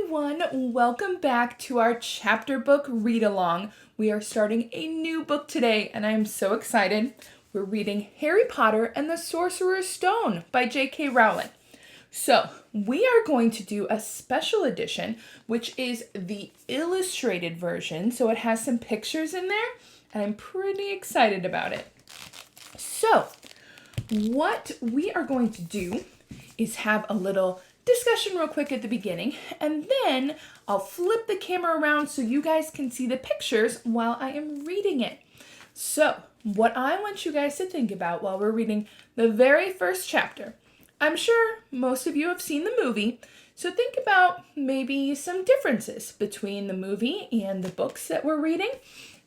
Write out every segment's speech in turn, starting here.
everyone, welcome back to our chapter book read-along. We are starting a new book today and I am so excited. We're reading Harry Potter and the Sorcerer's Stone by JK Rowling. So we are going to do a special edition, which is the illustrated version. So it has some pictures in there and I'm pretty excited about it. So what we are going to do is have a little discussion real quick at the beginning, and then I'll flip the camera around so you guys can see the pictures while I am reading it. So what I want you guys to think about while we're reading the very first chapter, I'm sure most of you have seen the movie, so think about maybe some differences between the movie and the books that we're reading,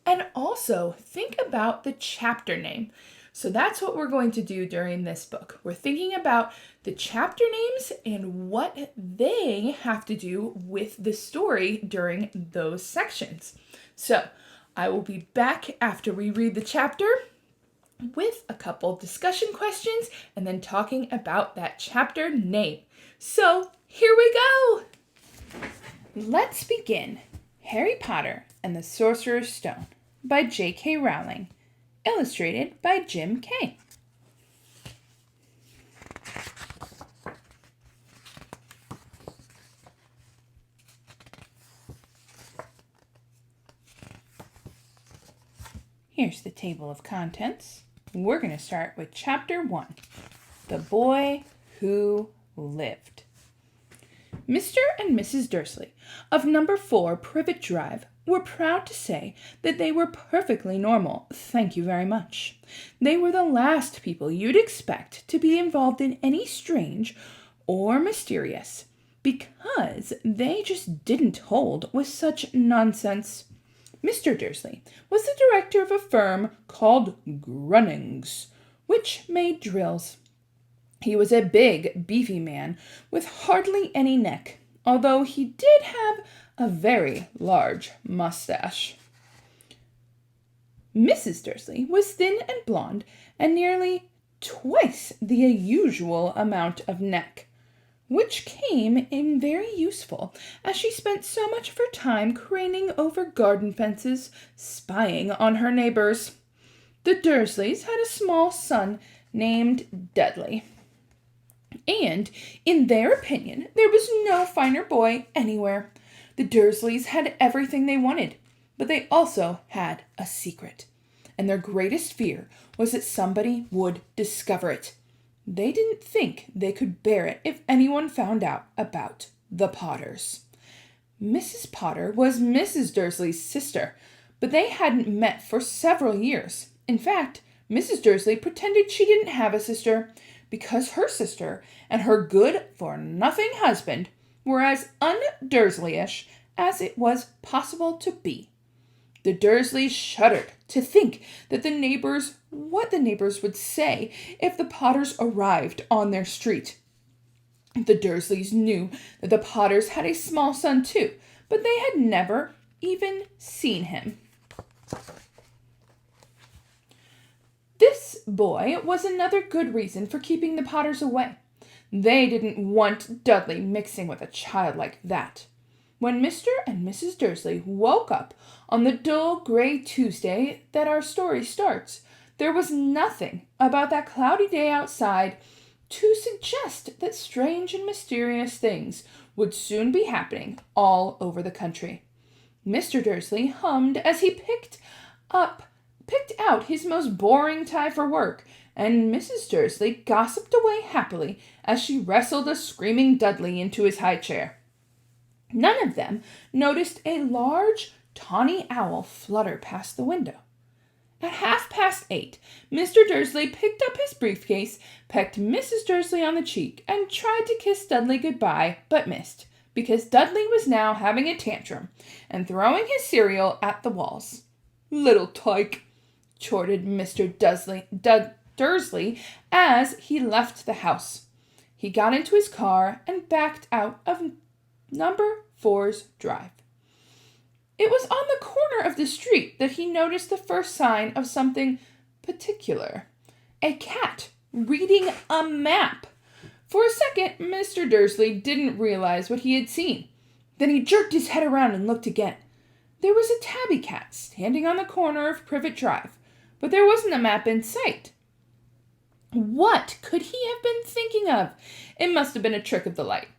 and also think about the chapter name. So that's what we're going to do during this book. We're thinking about the chapter names and what they have to do with the story during those sections. So I will be back after we read the chapter with a couple discussion questions and then talking about that chapter name. So here we go. Let's begin. Harry Potter and the Sorcerer's Stone by JK Rowling. Illustrated by Jim Kay. Here's the table of contents. We're going to start with Chapter 1, The Boy Who Lived. Mr. and Mrs. Dursley of number 4 Privet Drive were proud to say that they were perfectly normal, thank you very much. They were the last people you'd expect to be involved in any strange or mysterious, because they just didn't hold with such nonsense. Mr. Dursley was the director of a firm called Grunnings, which made drills. He was a big, beefy man with hardly any neck, although he did have a very large mustache. Mrs. Dursley was thin and blonde and nearly twice the usual amount of neck, which came in very useful as she spent so much of her time craning over garden fences, spying on her neighbors. The Dursleys had a small son named Dudley, and in their opinion there was no finer boy anywhere. The Dursleys had everything they wanted, but they also had a secret, and their greatest fear was that somebody would discover it. They didn't think they could bear it if anyone found out about the Potters. Mrs. Potter was Mrs. Dursley's sister, but they hadn't met for several years. In fact, Mrs. Dursley pretended she didn't have a sister because her sister and her good-for-nothing husband were as un-Dursleyish as it was possible to be. The Dursleys shuddered to think that what the neighbors would say if the Potters arrived on their street. The Dursleys knew that the Potters had a small son too, but they had never even seen him. This boy was another good reason for keeping the Potters away. They didn't want Dudley mixing with a child like that. When Mr. and Mrs. Dursley woke up on the dull gray Tuesday that our story starts, there was nothing about that cloudy day outside to suggest that strange and mysterious things would soon be happening all over the country. Mr. Dursley hummed as he picked out his most boring tie for work, and Mrs. Dursley gossiped away happily as she wrestled a screaming Dudley into his high chair. None of them noticed a large, tawny owl flutter past the window. At 8:30, Mr. Dursley picked up his briefcase, pecked Mrs. Dursley on the cheek, and tried to kiss Dudley goodbye, but missed, because Dudley was now having a tantrum and throwing his cereal at the walls. "Little tyke," chortled Mr. Dursley as he left the house. He got into his car and backed out of number 4's drive. It was on the corner of the street that he noticed the first sign of something particular. A cat reading a map. For a second, Mr. Dursley didn't realize what he had seen. Then he jerked his head around and looked again. There was a tabby cat standing on the corner of Privet Drive, but there wasn't a map in sight. What could he have been thinking of? It must have been a trick of the light.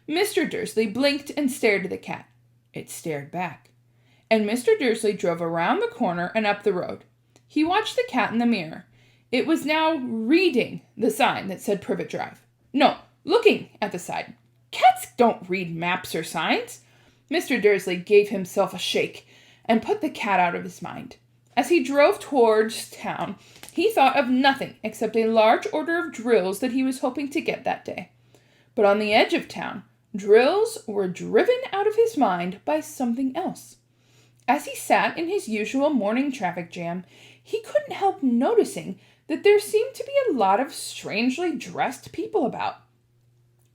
Mr. Dursley blinked and stared at the cat. It stared back. And Mr. Dursley drove around the corner and up the road. He watched the cat in the mirror. It was now reading the sign that said Privet Drive. No, looking at the sign. Cats don't read maps or signs. Mr. Dursley gave himself a shake and put the cat out of his mind. As he drove towards town, he thought of nothing except a large order of drills that he was hoping to get that day. But on the edge of town, drills were driven out of his mind by something else. As he sat in his usual morning traffic jam, he couldn't help noticing that there seemed to be a lot of strangely dressed people about.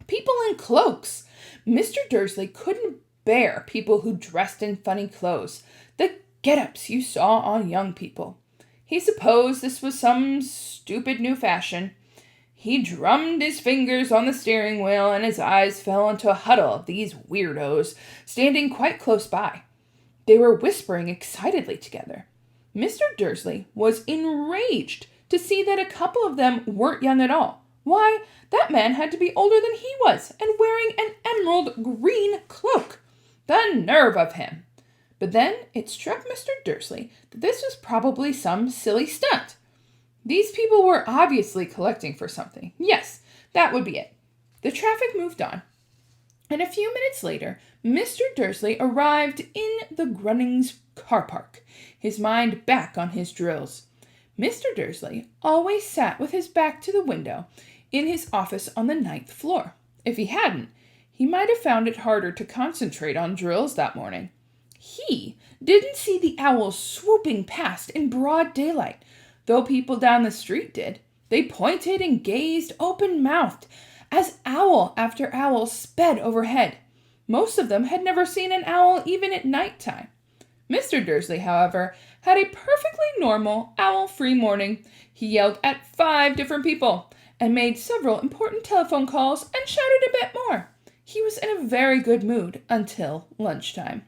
People in cloaks. Mr. Dursley couldn't bear people who dressed in funny clothes, the get-ups you saw on young people. He supposed this was some stupid new fashion. He drummed his fingers on the steering wheel, and his eyes fell into a huddle of these weirdos standing quite close by. They were whispering excitedly together. Mr. Dursley was enraged to see that a couple of them weren't young at all. Why, that man had to be older than he was, and wearing an emerald green cloak. The nerve of him! But then it struck Mr. Dursley that this was probably some silly stunt. These people were obviously collecting for something. Yes, that would be it. The traffic moved on, and a few minutes later, Mr. Dursley arrived in the Grunnings car park, his mind back on his drills. Mr. Dursley always sat with his back to the window in his office on the 9th floor. If he hadn't, he might have found it harder to concentrate on drills that morning. He didn't see the owls swooping past in broad daylight, though people down the street did. They pointed and gazed open-mouthed as owl after owl sped overhead. Most of them had never seen an owl even at night-time. Mr. Dursley, however, had a perfectly normal, owl-free morning. He yelled at 5 different people and made several important telephone calls and shouted a bit more. He was in a very good mood until lunchtime,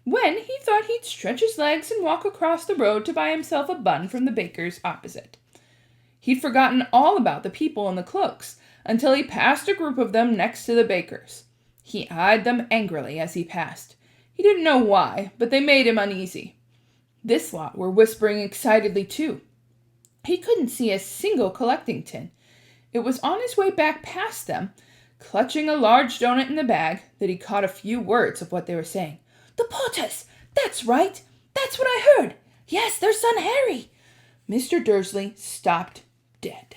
when he thought he'd stretch his legs and walk across the road to buy himself a bun from the baker's opposite. He'd forgotten all about the people in the cloaks until he passed a group of them next to the baker's. He eyed them angrily as he passed. He didn't know why, but they made him uneasy. This lot were whispering excitedly too. He couldn't see a single collecting tin. It was on his way back past them, clutching a large donut in the bag, that he caught a few words of what they were saying. "The Potters! That's right! That's what I heard! Yes, their son Harry!" Mr. Dursley stopped dead.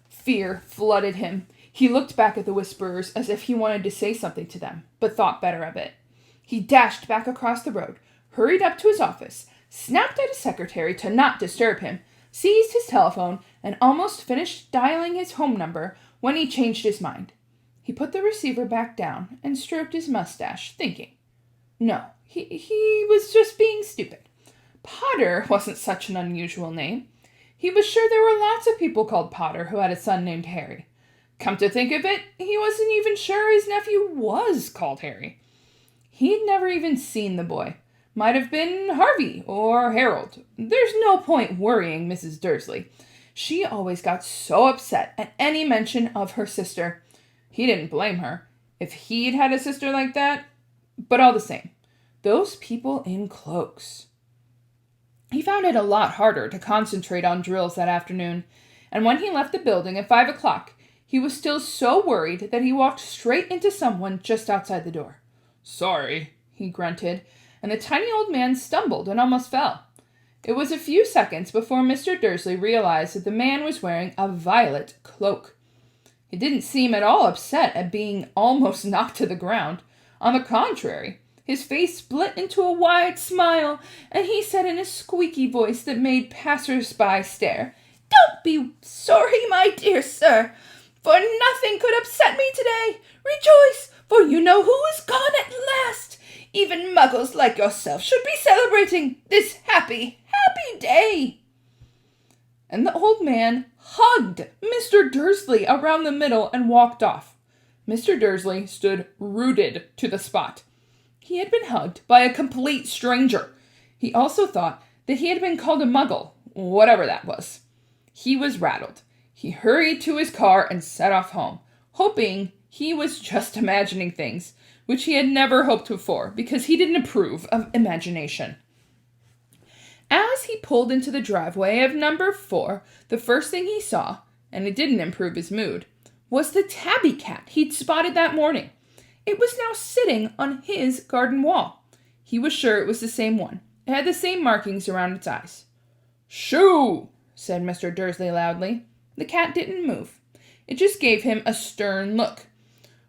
Fear flooded him. He looked back at the whisperers as if he wanted to say something to them, but thought better of it. He dashed back across the road, hurried up to his office, snapped at his secretary to not disturb him, seized his telephone, and almost finished dialing his home number when he changed his mind. He put the receiver back down and stroked his mustache, thinking. No, he was just being stupid. Potter wasn't such an unusual name. He was sure there were lots of people called Potter who had a son named Harry. Come to think of it, he wasn't even sure his nephew was called Harry. He'd never even seen the boy. Might have been Harvey or Harold. There's no point worrying Mrs. Dursley. She always got so upset at any mention of her sister. He didn't blame her. If he'd had a sister like that, but all the same, those people in cloaks. He found it a lot harder to concentrate on drills that afternoon, and when he left the building at 5 o'clock, he was still so worried that he walked straight into someone just outside the door. "Sorry," he grunted, and the tiny old man stumbled and almost fell. It was a few seconds before Mr. Dursley realized that the man was wearing a violet cloak. He didn't seem at all upset at being almost knocked to the ground. On the contrary, his face split into a wide smile, and he said in a squeaky voice that made passers-by stare, "Don't be sorry, my dear sir, for nothing could upset me today. Rejoice, for you know who is gone at last. Even muggles like yourself should be celebrating this happy day." And the old man hugged Mr. Dursley around the middle and walked off. Mr. Dursley stood rooted to the spot. He had been hugged by a complete stranger. He also thought that he had been called a muggle, whatever that was. He was rattled. He hurried to his car and set off home, hoping he was just imagining things, which he had never hoped before because he didn't approve of imagination. As he pulled into the driveway of number 4, the first thing he saw, and it didn't improve his mood, was the tabby cat he'd spotted that morning. It was now sitting on his garden wall. He was sure it was the same one. It had the same markings around its eyes. "Shoo!" said Mr. Dursley loudly. The cat didn't move. It just gave him a stern look.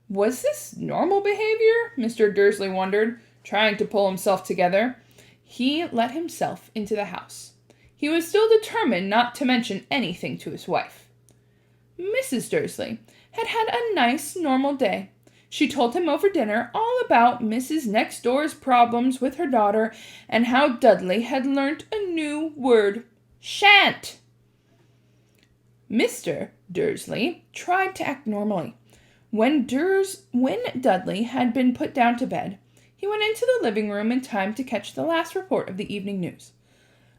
Was this normal behavior? Mr. Dursley wondered, trying to pull himself together. He let himself into the house. He was still determined not to mention anything to his wife. Mrs. Dursley had had a nice, normal day. She told him over dinner all about Mrs. Next Door's problems with her daughter and how Dudley had learnt a new word, shan't. Mr. Dursley tried to act normally. When Dudley had been put down to bed, he went into the living room in time to catch the last report of the evening news.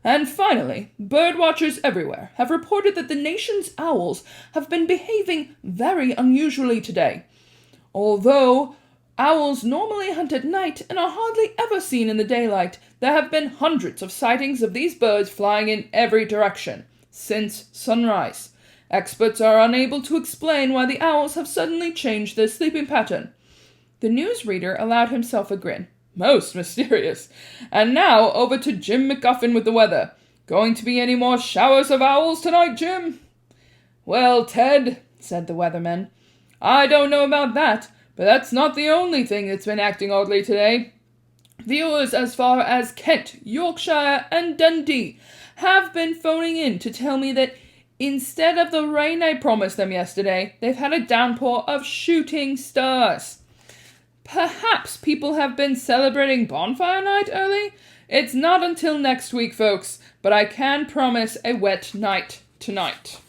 And finally, bird watchers everywhere have reported that the nation's owls have been behaving very unusually today. Although owls normally hunt at night and are hardly ever seen in the daylight, there have been hundreds of sightings of these birds flying in every direction since sunrise. Experts are unable to explain why the owls have suddenly changed their sleeping pattern. The newsreader allowed himself a grin. Most mysterious. And now over to Jim McGuffin with the weather. Going to be any more showers of owls tonight, Jim? Well, Ted, said the weatherman, I don't know about that, but that's not the only thing that's been acting oddly today. Viewers as far as Kent, Yorkshire, and Dundee have been phoning in to tell me that instead of the rain I promised them yesterday, they've had a downpour of shooting stars. Perhaps people have been celebrating bonfire night early? It's not until next week, folks, but I can promise a wet night tonight.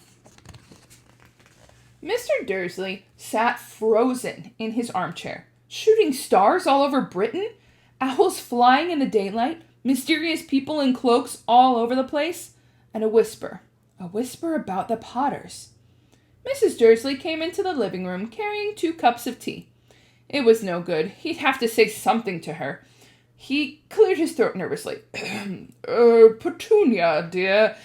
Mr. Dursley sat frozen in his armchair. Shooting stars all over Britain? Owls flying in the daylight? Mysterious people in cloaks all over the place? And a whisper about the Potters. Mrs. Dursley came into the living room carrying 2 cups of tea. It was no good. He'd have to say something to her. He cleared his throat nervously. Petunia, dear,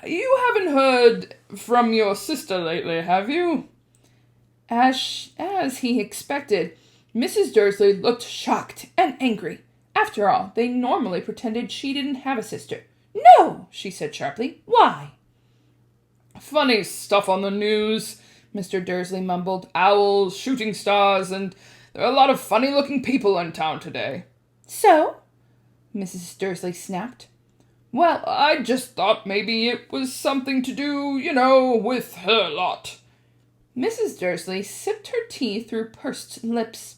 you haven't heard from your sister lately, have you? As he expected, Mrs. Dursley looked shocked and angry. After all, they normally pretended she didn't have a sister. No, she said sharply. Why? Funny stuff on the news, Mr. Dursley mumbled. Owls, shooting stars, and there are a lot of funny-looking people in town today. So? Mrs. Dursley snapped. Well, I just thought maybe it was something to do, with her lot. Mrs. Dursley sipped her tea through pursed lips.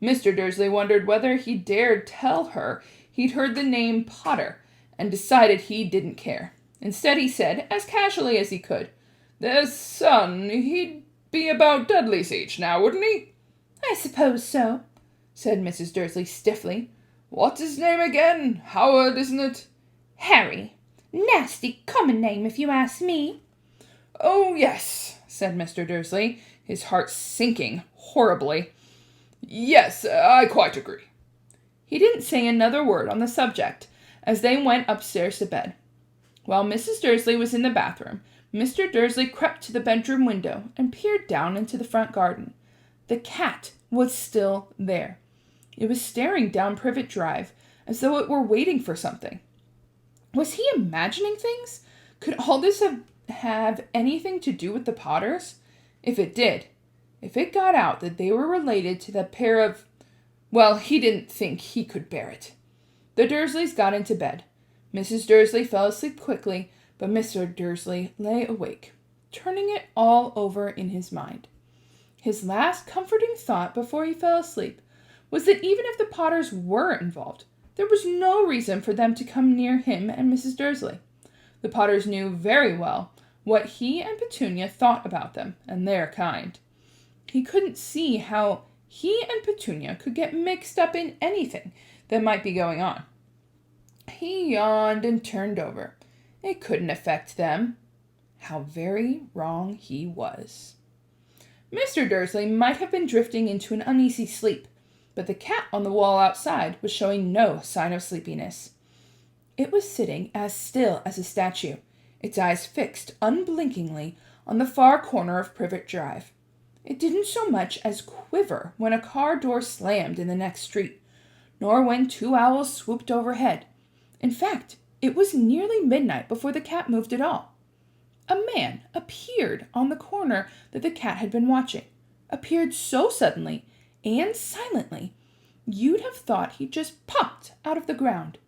Mr. Dursley wondered whether he dared tell her he'd heard the name Potter, and decided he didn't care. Instead, he said, as casually as he could, Their son, he'd be about Dudley's age now, wouldn't he? I suppose so, said Mrs. Dursley stiffly. What's his name again? Howard, isn't it? Harry. Nasty common name, if you ask me. Oh, yes, said Mr. Dursley, his heart sinking horribly. Yes, I quite agree. He didn't say another word on the subject as they went upstairs to bed. While Mrs. Dursley was in the bathroom, Mr. Dursley crept to the bedroom window and peered down into the front garden. The cat was still there. It was staring down Privet Drive as though it were waiting for something. Was he imagining things? Could all this have anything to do with the Potters? If it did, if it got out that they were related to the pair of... Well, he didn't think he could bear it. The Dursleys got into bed. Mrs. Dursley fell asleep quickly, but Mr. Dursley lay awake, turning it all over in his mind. His last comforting thought before he fell asleep was that even if the Potters were involved, there was no reason for them to come near him and Mrs. Dursley. The Potters knew very well what he and Petunia thought about them and their kind. He couldn't see how he and Petunia could get mixed up in anything that might be going on. He yawned and turned over. It couldn't affect them. How very wrong he was. Mr. Dursley might have been drifting into an uneasy sleep, but the cat on the wall outside was showing no sign of sleepiness. It was sitting as still as a statue, its eyes fixed unblinkingly on the far corner of Privet Drive. It didn't so much as quiver when a car door slammed in the next street, nor when two owls swooped overhead. In fact, it was nearly midnight before the cat moved at all. A man appeared on the corner that the cat had been watching, appeared so suddenly and silently, you'd have thought he just popped out of the ground.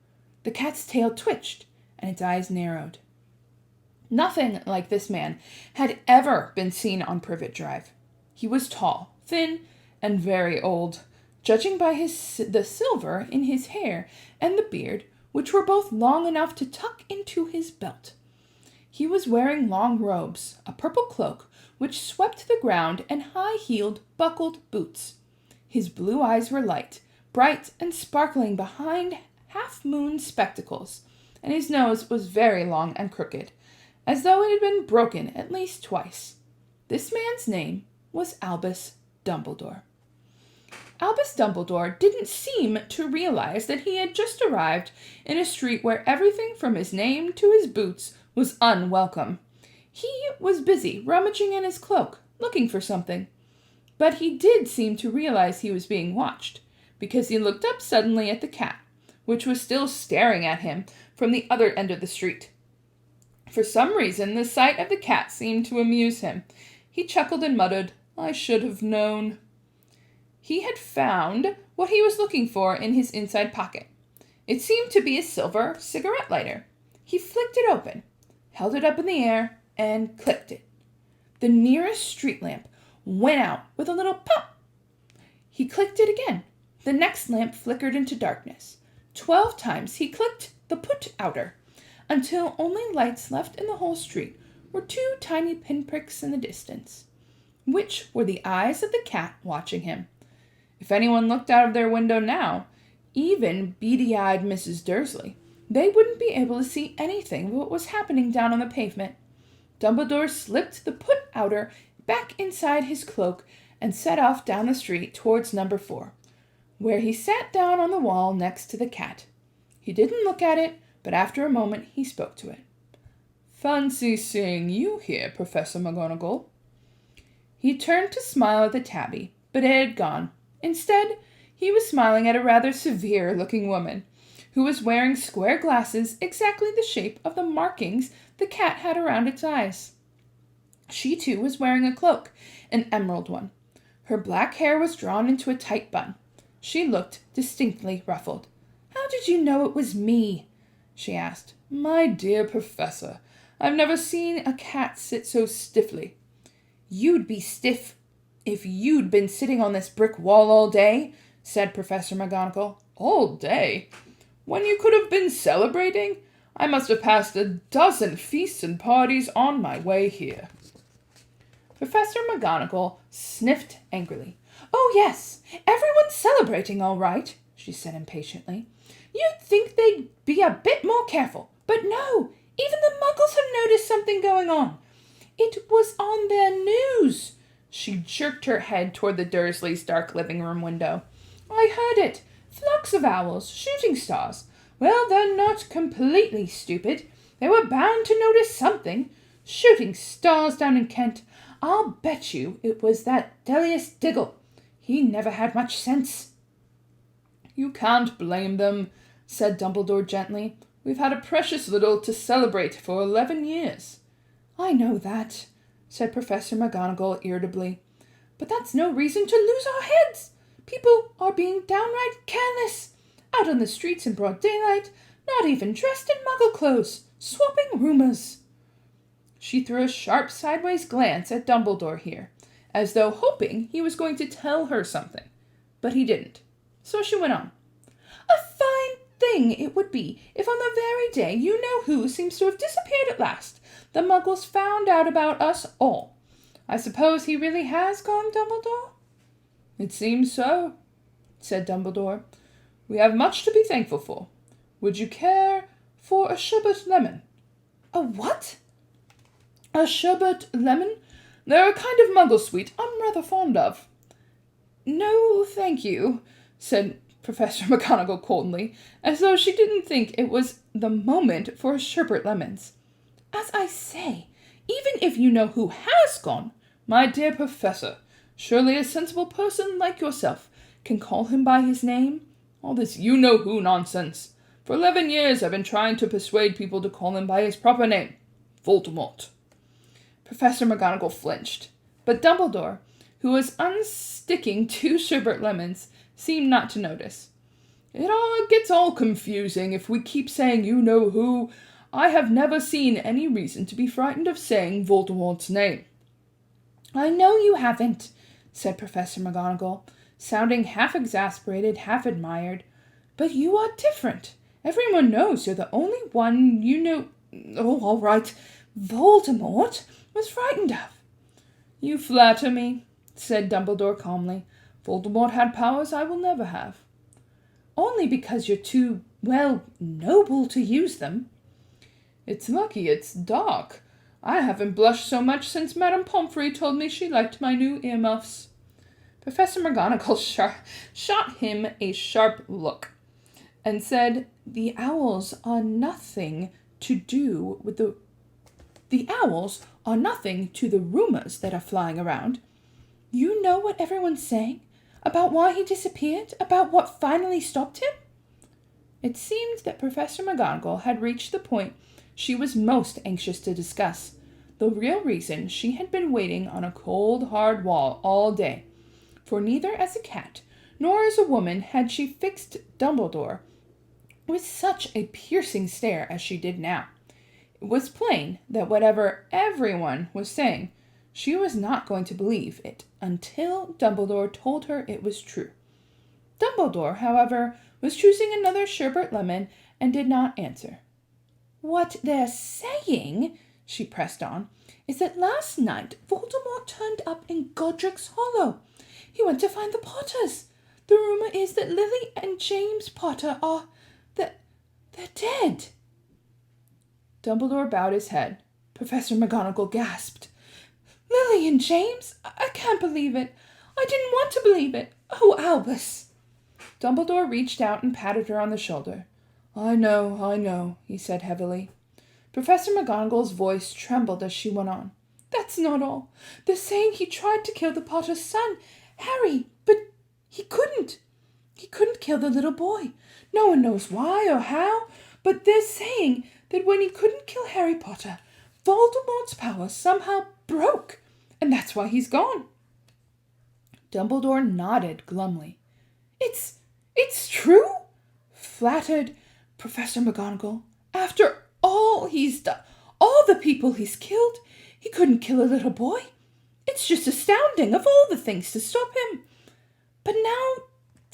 The cat's tail twitched, and its eyes narrowed. Nothing like this man had ever been seen on Privet Drive. He was tall, thin, and very old, judging by the silver in his hair and the beard, which were both long enough to tuck into his belt. He was wearing long robes, a purple cloak, which swept the ground, and high-heeled, buckled boots. His blue eyes were light, bright, and sparkling behind half-moon spectacles, and his nose was very long and crooked, as though it had been broken at least twice. This man's name was Albus Dumbledore. Albus Dumbledore didn't seem to realize that he had just arrived in a street where everything from his name to his boots was unwelcome. He was busy rummaging in his cloak, looking for something. But he did seem to realize he was being watched, because he looked up suddenly at the cat, which was still staring at him from the other end of the street. For some reason, the sight of the cat seemed to amuse him. He chuckled and muttered, "I should have known." He had found what he was looking for in his inside pocket. It seemed to be a silver cigarette lighter. He flicked it open, held it up in the air, and clicked it. The nearest street lamp went out with a little pop. He clicked it again. The next lamp flickered into darkness. 12 times he clicked the put-outer, until only lights left in the whole street were 2 tiny pinpricks in the distance, which were the eyes of the cat watching him. If anyone looked out of their window now, even beady-eyed Mrs. Dursley, they wouldn't be able to see anything of what was happening down on the pavement. Dumbledore slipped the put-outer back inside his cloak and set off down the street towards number 4, where he sat down on the wall next to the cat. He didn't look at it, but after a moment he spoke to it. "Fancy seeing you here, Professor McGonagall." He turned to smile at the tabby, but it had gone. Instead, he was smiling at a rather severe-looking woman, who was wearing square glasses exactly the shape of the markings the cat had around its eyes. She, too, was wearing a cloak, an emerald one. Her black hair was drawn into a tight bun. She looked distinctly ruffled. "How did you know it was me?" she asked. "My dear Professor, I've never seen a cat sit so stiffly." "You'd be stiff if you'd been sitting on this brick wall all day," said Professor McGonagall. "All day? When you could have been celebrating? I must have passed a dozen feasts and parties on my way here." Professor McGonagall sniffed angrily. "Oh, yes, everyone's celebrating all right," she said impatiently. "You'd think they'd be a bit more careful, but no, even the Muggles have noticed something going on. It was on their news." She jerked her head toward the Dursleys' dark living room window. "I heard it. Flocks of owls, shooting stars. Well, they're not completely stupid. They were bound to notice something. Shooting stars down in Kent. I'll bet you it was that Delius Diggle. He never had much sense." "You can't blame them," said Dumbledore gently. "We've had a precious little to celebrate for 11 years. "I know that," said Professor McGonagall irritably. "But that's no reason to lose our heads. People are being downright careless. Out on the streets in broad daylight, not even dressed in Muggle clothes, swapping rumors." She threw a sharp sideways glance at Dumbledore here, as though hoping he was going to tell her something. But he didn't. So she went on. "A fine thing it would be if on the very day you-know-who seems to have disappeared at last, the Muggles found out about us all. I suppose he really has gone, Dumbledore? It seems so, said Dumbledore. We have much to be thankful for. Would you care for a sherbet lemon? A what? A sherbet lemon? They're a kind of muggle sweet I'm rather fond of. No, thank you, said Professor McGonagall coldly, as though she didn't think it was the moment for sherbet lemons. As I say, even if you know who has gone, my dear Professor, surely a sensible person like yourself can call him by his name? All this you-know-who nonsense. For 11 years I've been trying to persuade people to call him by his proper name, Voldemort. Professor McGonagall flinched, but Dumbledore, who was unsticking 2 sherbet lemons, seemed not to notice. It all gets all confusing if we keep saying you-know-who. I have never seen any reason to be frightened of saying Voldemort's name. I know you haven't, said Professor McGonagall, sounding half exasperated, half admired. But you are different. Everyone knows you're the only one you know. Oh, all right. Voldemort was frightened of. You flatter me, said Dumbledore calmly. Voldemort had powers I will never have. Only because you're too, well, noble to use them. It's lucky it's dark. I haven't blushed so much since Madame Pomfrey told me she liked my new earmuffs. Professor McGonagall shot him a sharp look and said, The owls are nothing to the rumors that are flying around. You know what everyone's saying? About why he disappeared? About what finally stopped him? It seemed that Professor McGonagall had reached the point she was most anxious to discuss, the real reason she had been waiting on a cold, hard wall all day. For neither as a cat nor as a woman had she fixed Dumbledore with such a piercing stare as she did now. It was plain that whatever everyone was saying, she was not going to believe it until Dumbledore told her it was true. Dumbledore, however, was choosing another sherbet lemon and did not answer. What they're saying, she pressed on, is that last night Voldemort turned up in Godric's Hollow. He went to find the Potters. The rumor is that Lily and James Potter are... they're dead. Dumbledore bowed his head. Professor McGonagall gasped. Lily and James? I can't believe it. I didn't want to believe it. Oh, Albus. Dumbledore reached out and patted her on the shoulder. I know, he said heavily. Professor McGonagall's voice trembled as she went on. That's not all. They're saying he tried to kill the Potter's son, Harry, but he couldn't. He couldn't kill the little boy. No one knows why or how, but they're saying that when he couldn't kill Harry Potter, Voldemort's power somehow broke, and that's why he's gone. Dumbledore nodded glumly. It's true? Flattered Professor McGonagall. After all he's done, all the people he's killed, he couldn't kill a little boy. It's just astounding of all the things to stop him. But now,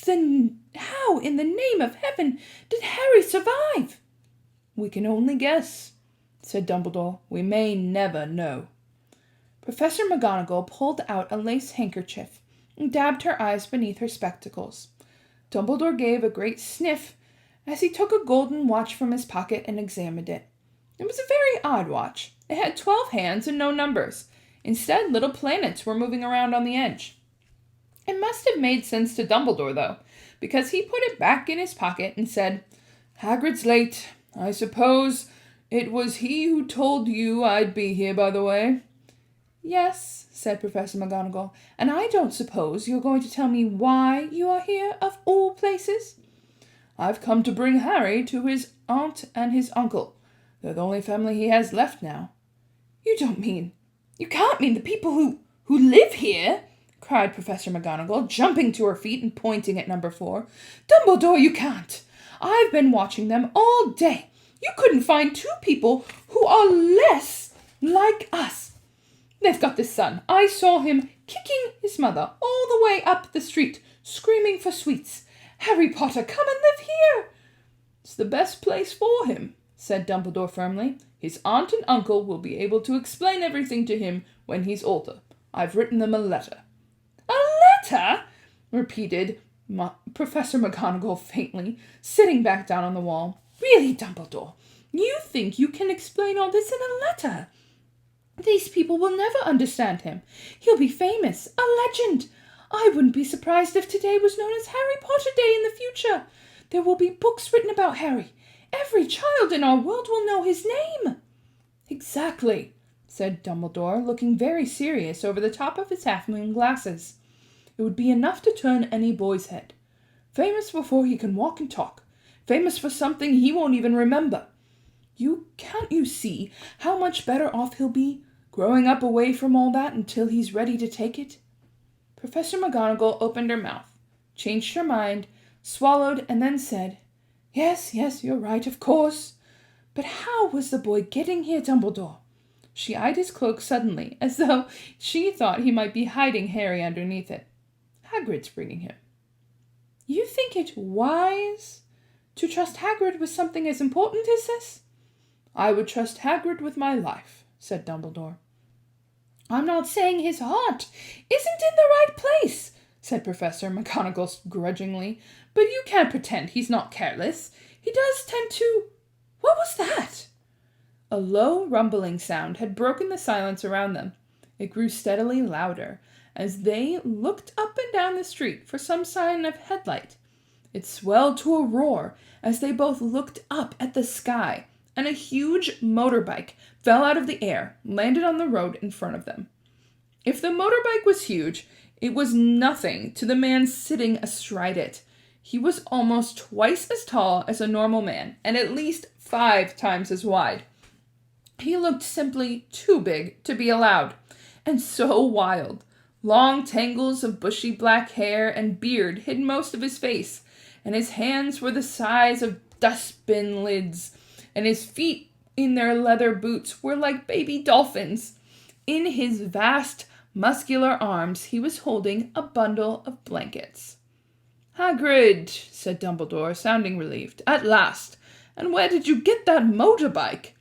then how in the name of heaven did Harry survive? We can only guess, said Dumbledore. We may never know. Professor McGonagall pulled out a lace handkerchief and dabbed her eyes beneath her spectacles. Dumbledore gave a great sniff as he took a golden watch from his pocket and examined it. It was a very odd watch. It had 12 hands and no numbers. Instead, little planets were moving around on the edge. It must have made sense to Dumbledore, though, because he put it back in his pocket and said, Hagrid's late. I suppose it was he who told you I'd be here, by the way. Yes, said Professor McGonagall, and I don't suppose you're going to tell me why you are here, of all places? I've come to bring Harry to his aunt and his uncle. They're the only family he has left now. You can't mean the people who live here, cried Professor McGonagall, jumping to her feet and pointing at number 4. Dumbledore, you can't. I've been watching them all day. You couldn't find 2 people who are less like us. They've got this son. I saw him kicking his mother all the way up the street, screaming for sweets. Harry Potter, come and live here. It's the best place for him, said Dumbledore firmly. His aunt and uncle will be able to explain everything to him when he's older. I've written them a letter." "A letter?" repeated Professor McGonagall faintly, sitting back down on the wall. "Really, Dumbledore, you think you can explain all this in a letter? These people will never understand him. He'll be famous, a legend. I wouldn't be surprised if today was known as Harry Potter Day in the future. There will be books written about Harry. Every child in our world will know his name." "Exactly," said Dumbledore, looking very serious over the top of his half-moon glasses. "It would be enough to turn any boy's head. Famous before he can walk and talk. Famous for something he won't even remember. Can't you see how much better off he'll be, growing up away from all that until he's ready to take it?" Professor McGonagall opened her mouth, changed her mind, swallowed, and then said, Yes, you're right, of course. But how was the boy getting here, Dumbledore?" She eyed his cloak suddenly, as though she thought he might be hiding Harry underneath it. "Hagrid's bringing him." "You think it wise to trust Hagrid with something as important as this?" "I would trust Hagrid with my life," said Dumbledore. "I'm not saying his heart isn't in the right place," said Professor McGonagall grudgingly, "but you can't pretend he's not careless. He does tend to... What was that?" A low, rumbling sound had broken the silence around them. It grew steadily louder as they looked up and down the street for some sign of headlight. It swelled to a roar as they both looked up at the sky, and a huge motorbike fell out of the air, landed on the road in front of them. If the motorbike was huge, it was nothing to the man sitting astride it. He was almost twice as tall as a normal man, and at least 5 times as wide. He looked simply too big to be allowed, and so wild. Long tangles of bushy black hair and beard hid most of his face, and his hands were the size of dustbin lids, and his feet in their leather boots were like baby dolphins. In his vast, muscular arms he was holding a bundle of blankets. "Hagrid," said Dumbledore, sounding relieved. "At last! And where did you get that motorbike?"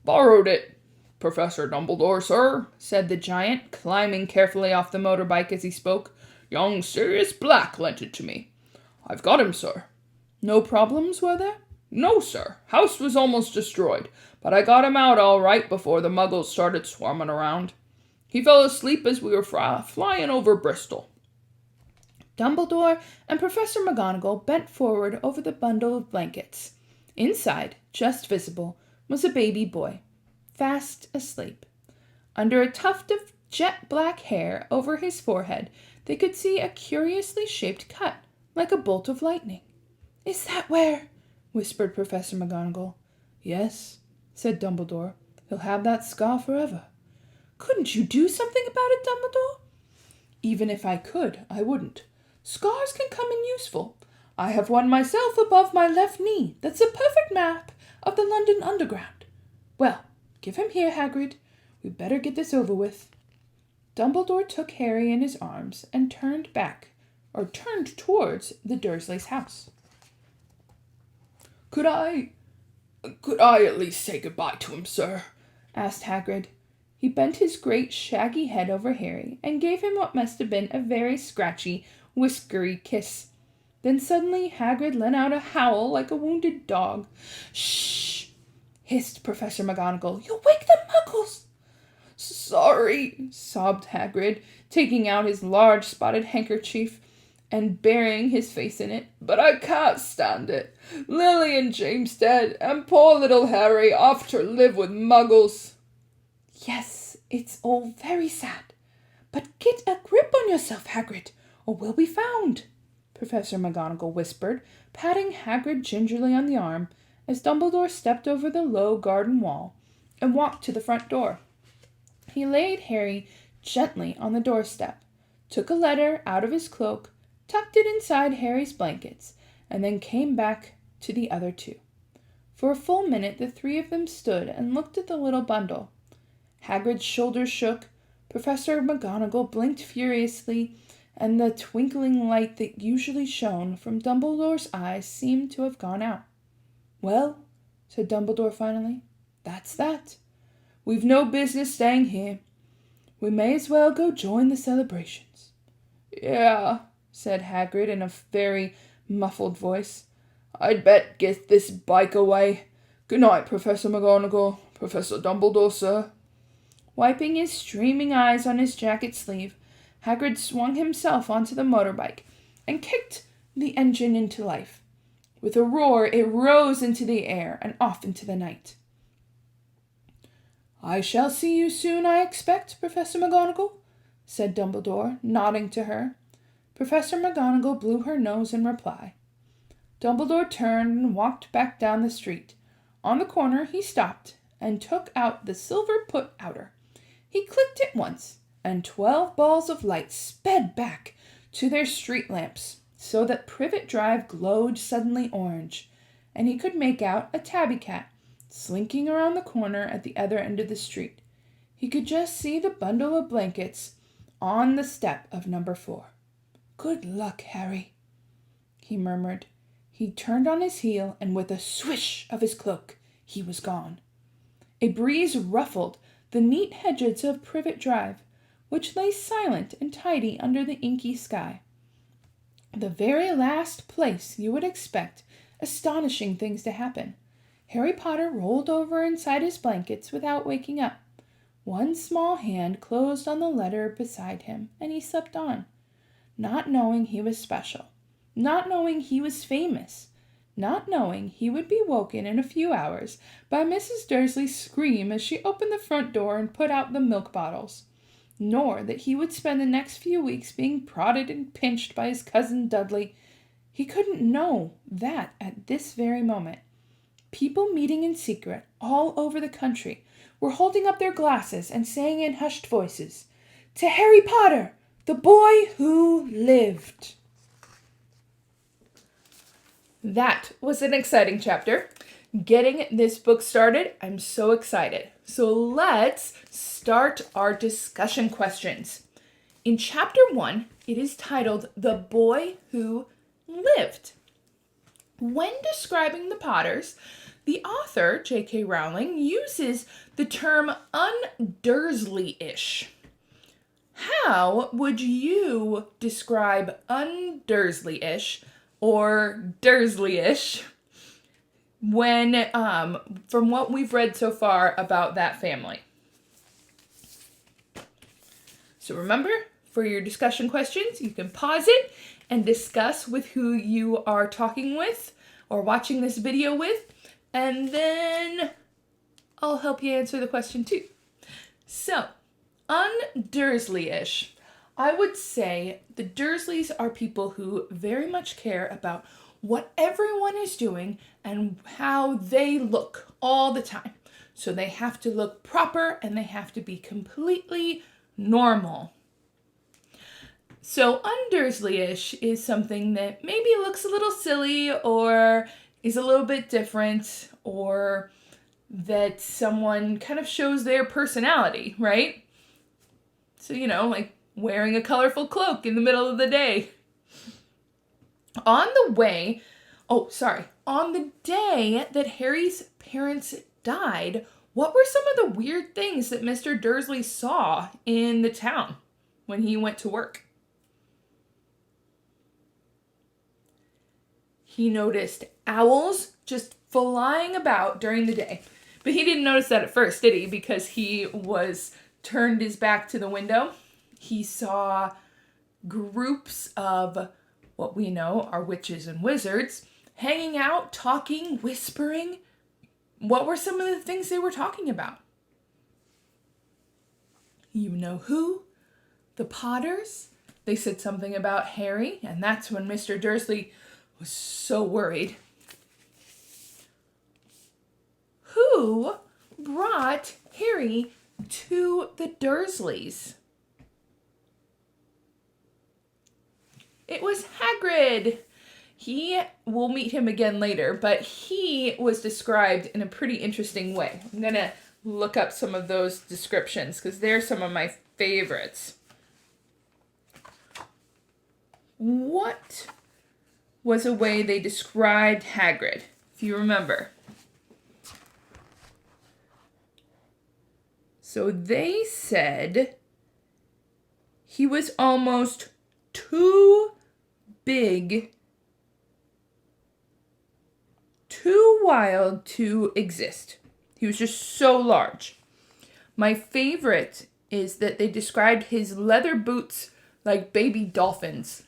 "Borrowed it, Professor Dumbledore, sir," said the giant, climbing carefully off the motorbike as he spoke. "Young Sirius Black lent it to me. I've got him, sir." "No problems, were there?" "No, sir. House was almost destroyed, but I got him out all right before the muggles started swarming around. He fell asleep as we were flying over Bristol." Dumbledore and Professor McGonagall bent forward over the bundle of blankets. Inside, just visible, was a baby boy, fast asleep. Under a tuft of jet black hair over his forehead, they could see a curiously shaped cut, like a bolt of lightning. "Is that where?" whispered Professor McGonagall. "Yes," said Dumbledore. "He'll have that scar forever." "Couldn't you do something about it, Dumbledore?" "Even if I could, I wouldn't. Scars can come in useful. I have one myself above my left knee that's a perfect map of the London Underground. Well, give him here, Hagrid. We'd better get this over with." Dumbledore took Harry in his arms and turned towards the Dursleys' house. Could I at least say goodbye to him, sir?" asked Hagrid. He bent his great shaggy head over Harry and gave him what must have been a very scratchy, whiskery kiss. Then suddenly Hagrid let out a howl like a wounded dog. "Shh!" hissed Professor McGonagall. "You'll wake the Muggles!" "Sorry," sobbed Hagrid, taking out his large spotted handkerchief and burying his face in it. "But I can't stand it. Lily and James dead, and poor little Harry off to live with Muggles." "Yes, it's all very sad. But get a grip on yourself, Hagrid, or we'll be found," Professor McGonagall whispered, patting Hagrid gingerly on the arm as Dumbledore stepped over the low garden wall and walked to the front door. He laid Harry gently on the doorstep, took a letter out of his cloak, tucked it inside Harry's blankets, and then came back to the other two. For a full minute the 3 of them stood and looked at the little bundle. Hagrid's shoulders shook, Professor McGonagall blinked furiously, and the twinkling light that usually shone from Dumbledore's eyes seemed to have gone out. "Well," said Dumbledore finally, "that's that. We've no business staying here. We may as well go join the celebrations." "Yeah," said Hagrid in a very muffled voice. "I'd bet get this bike away. Good night, Professor McGonagall. Professor Dumbledore, sir." Wiping his streaming eyes on his jacket sleeve, Hagrid swung himself onto the motorbike and kicked the engine into life. With a roar, it rose into the air and off into the night. "I shall see you soon, I expect, Professor McGonagall," said Dumbledore, nodding to her. Professor McGonagall blew her nose in reply. Dumbledore turned and walked back down the street. On the corner, he stopped and took out the silver put-outer. He clicked it once, and 12 balls of light sped back to their street lamps, so that Privet Drive glowed suddenly orange, and he could make out a tabby cat slinking around the corner at the other end of the street. He could just see the bundle of blankets on the step of number 4. "Good luck, Harry," he murmured. He turned on his heel, and with a swish of his cloak, he was gone. A breeze ruffled the neat hedges of Privet Drive, which lay silent and tidy under the inky sky. The very last place you would expect astonishing things to happen. Harry Potter rolled over inside his blankets without waking up. One small hand closed on the letter beside him, and he slept on, not knowing he was special, not knowing he was famous, not knowing he would be woken in a few hours by Mrs. Dursley's scream as she opened the front door and put out the milk bottles, nor that he would spend the next few weeks being prodded and pinched by his cousin Dudley. He couldn't know that at this very moment. People meeting in secret all over the country were holding up their glasses and saying in hushed voices, "To Harry Potter, the boy who lived." That was an exciting chapter. Getting this book started, I'm so excited. So let's start our discussion questions. In chapter 1, it is titled The Boy Who Lived. When describing the Potters, the author, JK Rowling, uses the term un-Dursley-ish. How would you describe un-Dursley-ish or Dursley-ish when, from what we've read so far about that family? So remember, for your discussion questions, you can pause it and discuss with who you are talking with or watching this video with, and then I'll help you answer the question too. So, un-Dursley-ish. I would say the Dursleys are people who very much care about what everyone is doing and how they look all the time. So they have to look proper and they have to be completely normal. So un-Dursley-ish is something that maybe looks a little silly or is a little bit different, or that someone kind of shows their personality, right? So, like wearing a colorful cloak in the middle of the day. On the day that Harry's parents died, what were some of the weird things that Mr. Dursley saw in the town when he went to work? He noticed owls just flying about during the day. But he didn't notice that at first, did he? Because he was turned his back to the window. He saw groups of what we know are witches and wizards hanging out, talking, whispering. What were some of the things they were talking about? You know who? The Potters. They said something about Harry, and that's when Mr. Dursley was so worried. Who brought Harry to the Dursleys? It was Hagrid. We'll meet him again later, but he was described in a pretty interesting way. I'm going to look up some of those descriptions because they're some of my favorites. What was a way they described Hagrid, if you remember? So they said He was almost too big, too wild to exist. He was just so large. My favorite is that they described his leather boots like baby dolphins.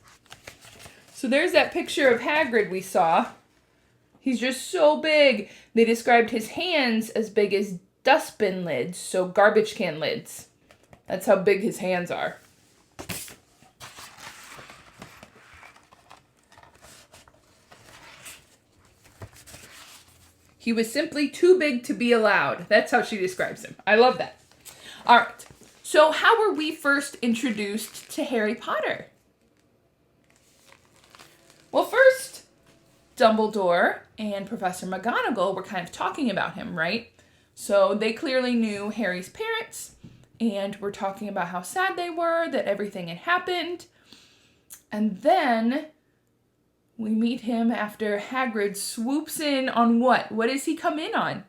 So there's that picture of Hagrid we saw. He's just so big. They described his hands as big as dustbin lids, so garbage can lids. That's how big his hands are. He was simply too big to be allowed. That's how she describes him. I love that. All right. So how were we first introduced to Harry Potter? Well, first, Dumbledore and Professor McGonagall were kind of talking about him, right? So they clearly knew Harry's parents and were talking about how sad they were, that everything had happened. And then we meet him after Hagrid swoops in on what? What does he come in on?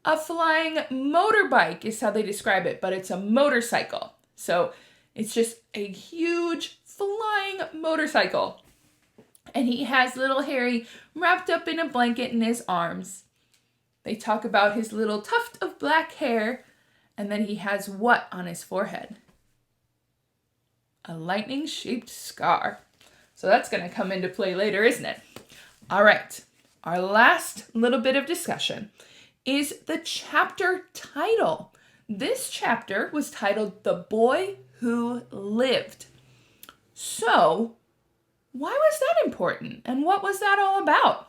A flying motorbike is how they describe it, but it's a motorcycle. So it's just a huge flying motorcycle. And he has little Harry wrapped up in a blanket in his arms. They talk about his little tuft of black hair, and then he has what on his forehead? A lightning-shaped scar. So that's going to come into play later, isn't it? All right, our last little bit of discussion is the chapter title. This chapter was titled The Boy Who Lived. So, why was that important? And what was that all about?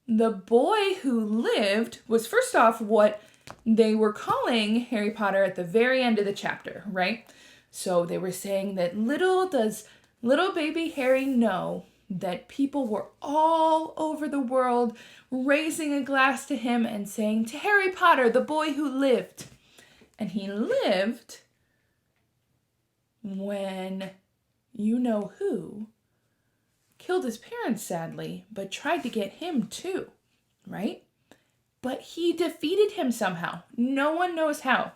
The Boy Who Lived was first off what they were calling Harry Potter at the very end of the chapter, right? So they were saying that little does little baby Harry know that people were all over the world raising a glass to him and saying, "To Harry Potter, the boy who lived." And he lived when you know who killed his parents sadly, but tried to get him too, right? But he defeated him somehow. No one knows how.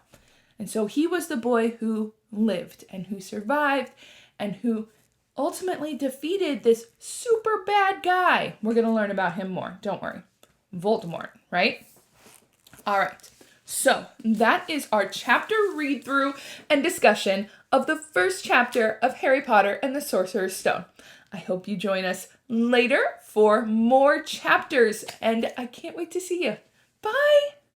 And so he was the boy who lived and who survived and who ultimately defeated this super bad guy. We're going to learn about him more. Don't worry. Voldemort, right? All right. So that is our chapter read through and discussion of the first chapter of Harry Potter and the Sorcerer's Stone. I hope you join us later for more chapters, and I can't wait to see you. Bye!